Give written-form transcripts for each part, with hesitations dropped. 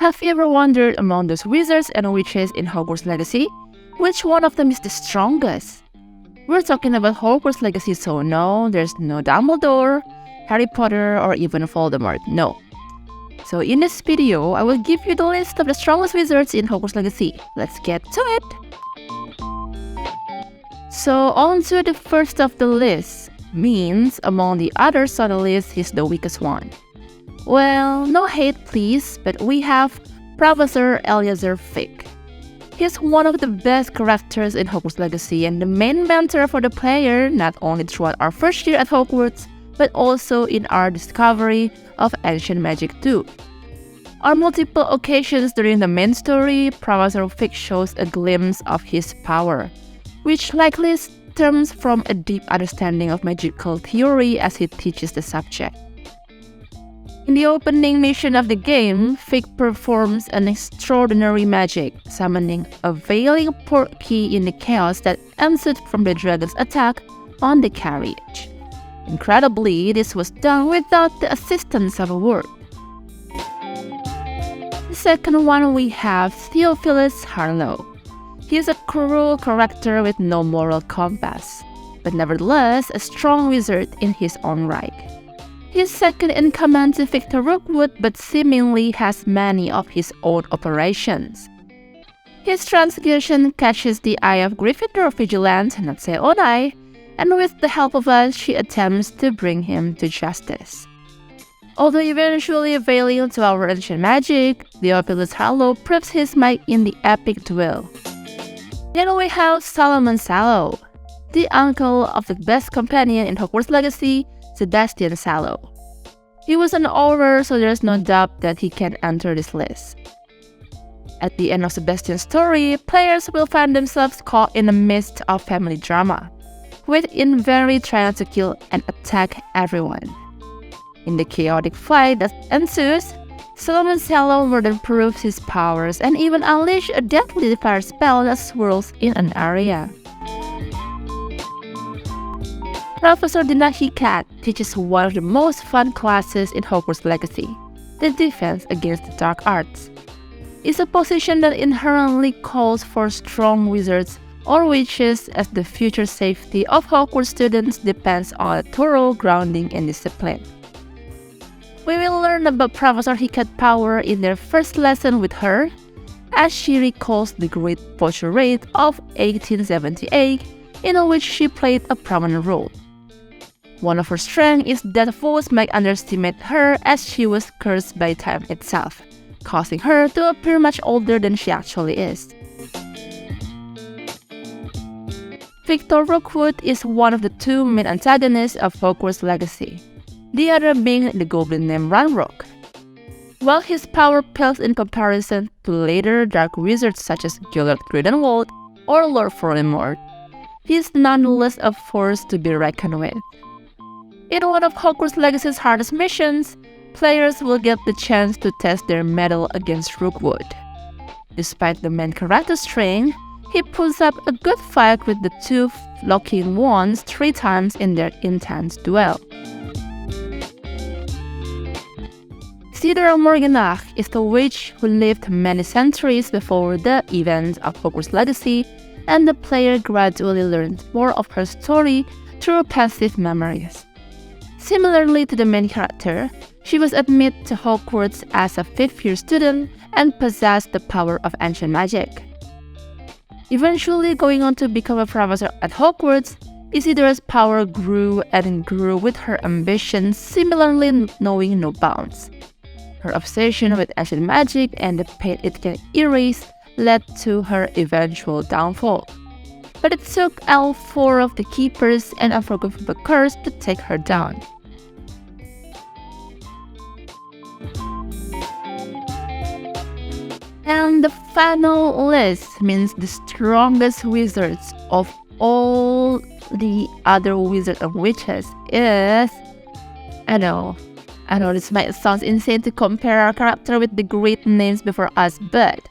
Have you ever wondered among those wizards and witches in Hogwarts Legacy, which one of them is the strongest? We're talking about Hogwarts Legacy, so no, there's no Dumbledore, Harry Potter, or even Voldemort, no. So in this video, I will give you the list of the strongest wizards in Hogwarts Legacy. Let's get to it! So on to the first of the list, means among the others on the list, he's the weakest one. Well, no hate please, but we have Professor Eleazar Fick. He's one of the best characters in Hogwarts Legacy and the main mentor for the player, not only throughout our first year at Hogwarts, but also in our discovery of ancient magic too. On multiple occasions during the main story, Professor Fick shows a glimpse of his power, which likely stems from a deep understanding of magical theory as he teaches the subject. In the opening mission of the game, Fick performs an extraordinary magic, summoning a Veiling Portkey in the chaos that ensued from the dragon's attack on the carriage. Incredibly, this was done without the assistance of a word. The second one we have Theophilus Harlow. He is a cruel character with no moral compass, but nevertheless a strong wizard in his own right. He is second in command to Victor Rookwood, but seemingly has many of his own operations. His transgression catches the eye of Gryffindor Vigilante Natsai Onai, and with the help of us, she attempts to bring him to justice. Although eventually failing to our ancient magic, Theophilus Harlow proves his might in the epic duel. Then we have Solomon Sallow, the uncle of the best companion in Hogwarts Legacy, Sebastian Sallow. He was an Auror, so there's no doubt that he can enter this list. At the end of Sebastian's story, players will find themselves caught in the midst of family drama, with Inverie trying to kill and attack everyone. In the chaotic fight that ensues, Solomon Sallow more than proves his powers and even unleash a deadly fire spell that swirls in an area. Professor Dinahikat teaches one of the most fun classes in Hogwarts Legacy, the Defense Against the Dark Arts. It's a position that inherently calls for strong wizards or witches, as the future safety of Hogwarts students depends on a thorough grounding in discipline. We will learn about Professor Hikat's power in their first lesson with her, as she recalls the Great Poacher Raid of 1878, in which she played a prominent role. One of her strengths is that foes might underestimate her, as she was cursed by time itself, causing her to appear much older than she actually is. Victor Rookwood is one of the two main antagonists of Hogwarts Legacy, the other being the goblin named Ranrock. While his power pales in comparison to later dark wizards such as Gellert Grindelwald or Lord Voldemort, he is nonetheless a force to be reckoned with. In one of Hogwarts Legacy's hardest missions, players will get the chance to test their mettle against Rookwood. Despite the main character's strength, he puts up a good fight with the two locking wands 3 times in their intense duel. Isidora Morganach is the witch who lived many centuries before the events of Hogwarts Legacy, and the player gradually learns more of her story through passive memories. Similarly to the main character, she was admitted to Hogwarts as a 5th-year student and possessed the power of ancient magic. Eventually going on to become a professor at Hogwarts, Isidora's power grew and grew with her ambitions similarly knowing no bounds. Her obsession with ancient magic and the pain it can erase led to her eventual downfall. But it took all 4 of the Keepers and Unforgivable Curse to take her down. And the final list means the strongest wizards of all the other wizards and witches is... I know this might sound insane to compare our character with the great names before us, but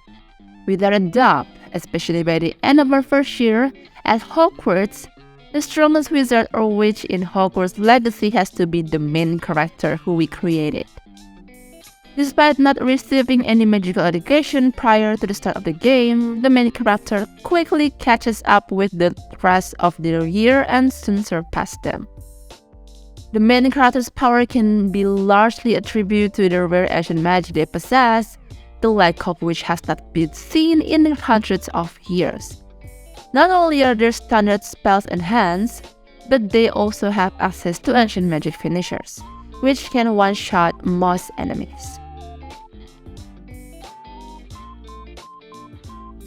without a doubt, especially by the end of our first year at Hogwarts, the strongest wizard or witch in Hogwarts Legacy has to be the main character who we created. Despite not receiving any magical education prior to the start of the game, the main character quickly catches up with the rest of their year and soon surpasses them. The main character's power can be largely attributed to the rare ancient magic they possess, the like of which has not been seen in hundreds of years. Not only are their standard spells enhanced, but they also have access to ancient magic finishers, which can one-shot most enemies.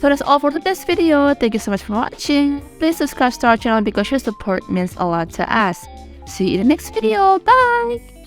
So that's all for today's video. Thank you so much for watching. Please subscribe to our channel because your support means a lot to us. See you in the next video. Bye!